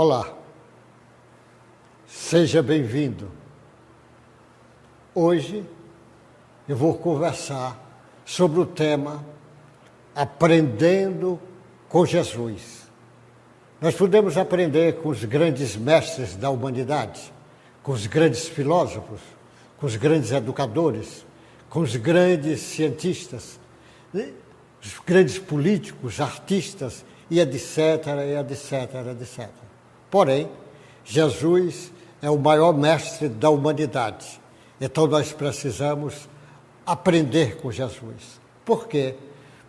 Olá, seja bem-vindo. Hoje eu vou conversar sobre o tema Aprendendo com Jesus. Nós podemos aprender com os grandes mestres da humanidade, com os grandes filósofos, com os grandes educadores, com os grandes cientistas, os grandes políticos, artistas, e etc, etc. Porém, Jesus é o maior mestre da humanidade. Então nós precisamos aprender com Jesus. Por quê?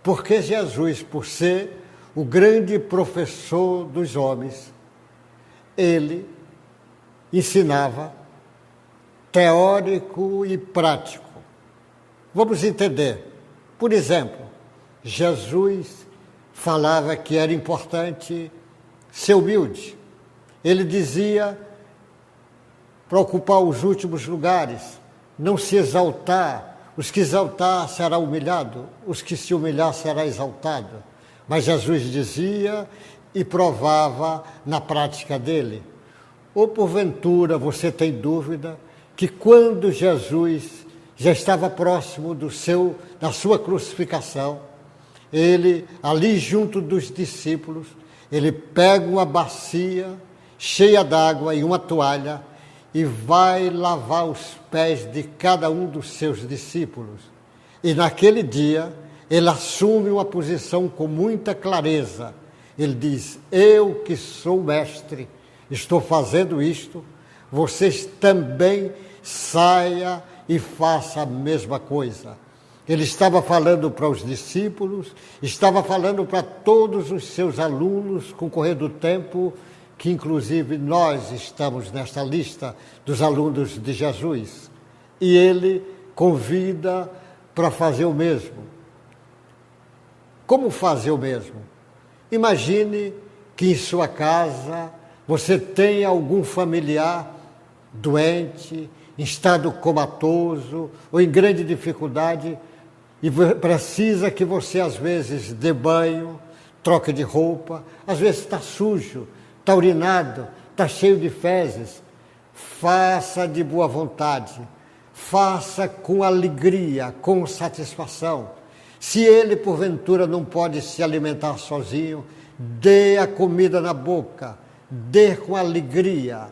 Porque Jesus, por ser o grande professor dos homens, ele ensinava teórico e prático. Vamos entender. Por exemplo, Jesus falava que era importante ser humilde. Ele dizia para ocupar os últimos lugares, não se exaltar. Os que exaltar será humilhado, os que se humilhar será exaltado. Mas Jesus dizia e provava na prática dele. Ou porventura você tem dúvida que quando Jesus já estava próximo da sua crucificação, ele, ali junto dos discípulos, ele pega uma bacia cheia d'água e uma toalha e vai lavar os pés de cada um dos seus discípulos. E naquele dia, ele assume uma posição com muita clareza. Ele diz: eu que sou mestre, estou fazendo isto, vocês também saia e faça a mesma coisa. Ele estava falando para os discípulos, estava falando para todos os seus alunos, com o correr do tempo, que inclusive nós estamos nesta lista dos alunos de Jesus. E ele convida para fazer o mesmo. Como fazer o mesmo? Imagine que em sua casa você tem algum familiar doente, em estado comatoso ou em grande dificuldade, e precisa que você, às vezes, dê banho, troque de roupa, às vezes está sujo, está urinado, está cheio de fezes. Faça de boa vontade, faça com alegria, com satisfação. Se ele, porventura, não pode se alimentar sozinho, dê a comida na boca, dê com alegria.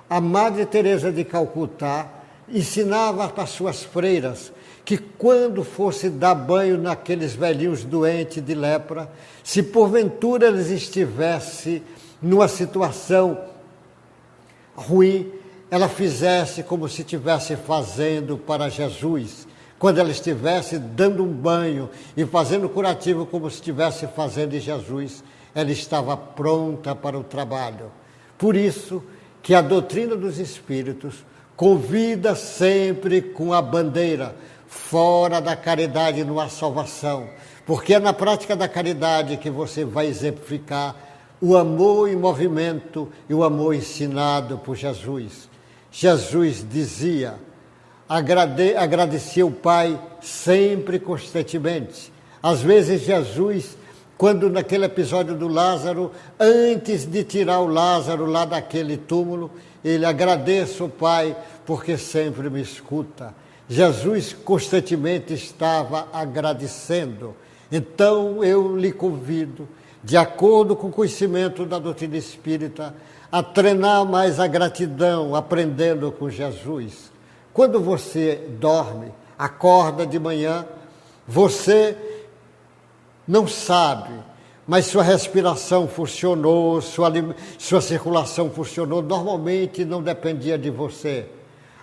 A Madre Teresa de Calcutá ensinava para suas freiras que quando fosse dar banho naqueles velhinhos doentes de lepra, se porventura eles estivessem numa situação ruim, ela fizesse como se estivesse fazendo para Jesus. Quando ela estivesse dando um banho e fazendo curativo como se estivesse fazendo em Jesus, ela estava pronta para o trabalho. Por isso que a doutrina dos Espíritos convida sempre com a bandeira: fora da caridade não há salvação, porque é na prática da caridade que você vai exemplificar o amor em movimento e o amor ensinado por Jesus. Jesus dizia, agradecia o Pai sempre, constantemente. Às vezes Jesus, quando naquele episódio do Lázaro, antes de tirar o Lázaro lá daquele túmulo, ele agradece o Pai porque sempre me escuta. Jesus constantemente estava agradecendo. Então eu lhe convido, de acordo com o conhecimento da doutrina espírita, a treinar mais a gratidão, aprendendo com Jesus. Quando você dorme, acorda de manhã, você não sabe, mas sua respiração funcionou, sua circulação funcionou, normalmente não dependia de você.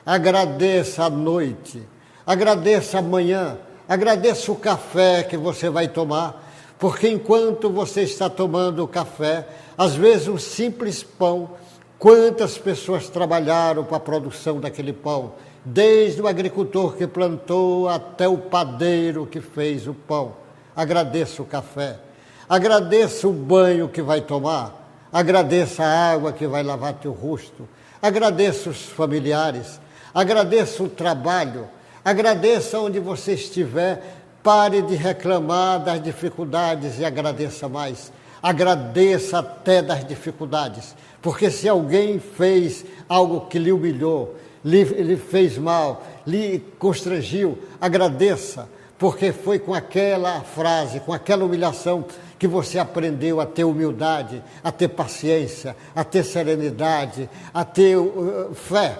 Agradeça à noite, agradeça amanhã, agradeça o café que você vai tomar, porque enquanto você está tomando o café, às vezes um simples pão, quantas pessoas trabalharam para a produção daquele pão, desde o agricultor que plantou até o padeiro que fez o pão. Agradeça o café, agradeça o banho que vai tomar, agradeça a água que vai lavar teu rosto, agradeça os familiares, agradeça o trabalho, agradeça onde você estiver, pare de reclamar das dificuldades e agradeça mais. Agradeça até das dificuldades, porque se alguém fez algo que lhe humilhou, lhe fez mal, lhe constrangiu, agradeça, porque foi com aquela frase, com aquela humilhação que você aprendeu a ter humildade, a ter paciência, a ter serenidade, a ter fé.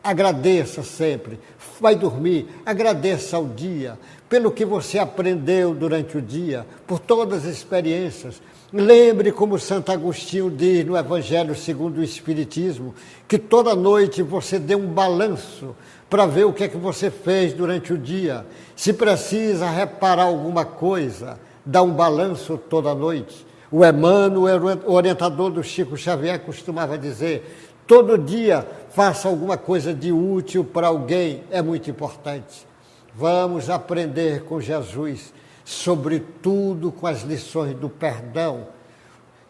Agradeça sempre. Vai dormir, agradeça ao dia, pelo que você aprendeu durante o dia, por todas as experiências. Lembre como Santo Agostinho diz no Evangelho segundo o Espiritismo, que toda noite você dê um balanço para ver o que é que você fez durante o dia. Se precisa reparar alguma coisa, dá um balanço toda noite. O Emmanuel, o orientador do Chico Xavier, costumava dizer: todo dia faça alguma coisa de útil para alguém, é muito importante. Vamos aprender com Jesus, sobretudo com as lições do perdão.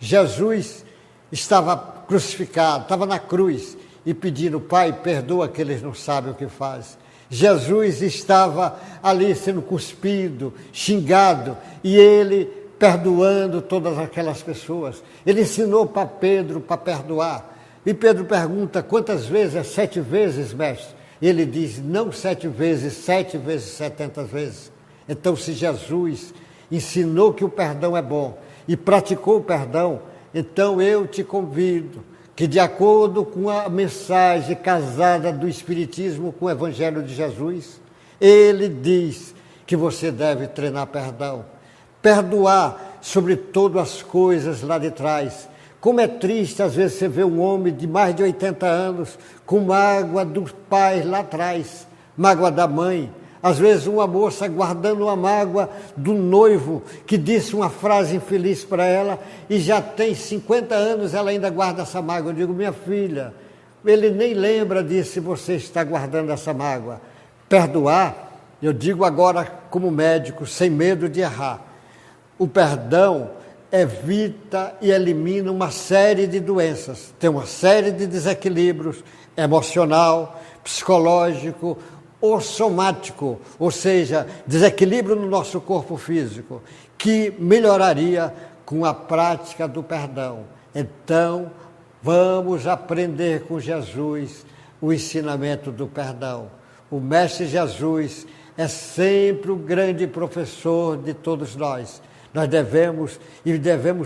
Jesus estava crucificado, estava na cruz e pedindo: Pai, perdoa que eles não sabem o que fazem. Jesus estava ali sendo cuspido, xingado, e ele perdoando todas aquelas pessoas. Ele ensinou para Pedro para perdoar. E Pedro pergunta: quantas vezes? É 7 vezes, mestre? Ele diz: não 7 vezes, 7 vezes 70 vezes. Então, se Jesus ensinou que o perdão é bom e praticou o perdão, então eu te convido que, de acordo com a mensagem casada do Espiritismo com o Evangelho de Jesus, ele diz que você deve treinar perdão. Perdoar sobre todas as coisas lá de trás. Como é triste, às vezes, você vê um homem de mais de 80 anos com mágoa dos pais lá atrás, mágoa da mãe. Às vezes, uma moça guardando uma mágoa do noivo que disse uma frase infeliz para ela e já tem 50 anos, ela ainda guarda essa mágoa. Eu digo: minha filha, ele nem lembra disso se você está guardando essa mágoa. Perdoar, eu digo agora como médico, sem medo de errar, o perdão evita e elimina uma série de doenças. Tem uma série de desequilíbrios emocional, psicológico ou somático, ou seja, desequilíbrio no nosso corpo físico, que melhoraria com a prática do perdão. Então, vamos aprender com Jesus o ensinamento do perdão. O Mestre Jesus é sempre o grande professor de todos nós. Nós devemos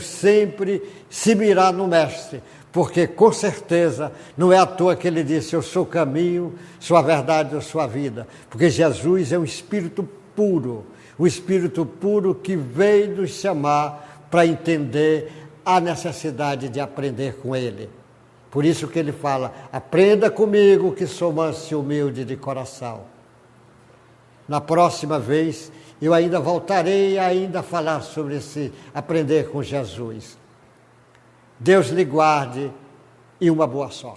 sempre se mirar no Mestre, porque com certeza não é à toa que ele disse: eu sou o caminho, sou a verdade, eu sou a vida. Porque Jesus é um Espírito puro, o Espírito puro que veio nos chamar para entender a necessidade de aprender com ele. Por isso que ele fala: aprenda comigo que sou manso e humilde de coração. Na próxima vez eu ainda voltarei a falar sobre esse aprender com Jesus. Deus lhe guarde e uma boa sorte.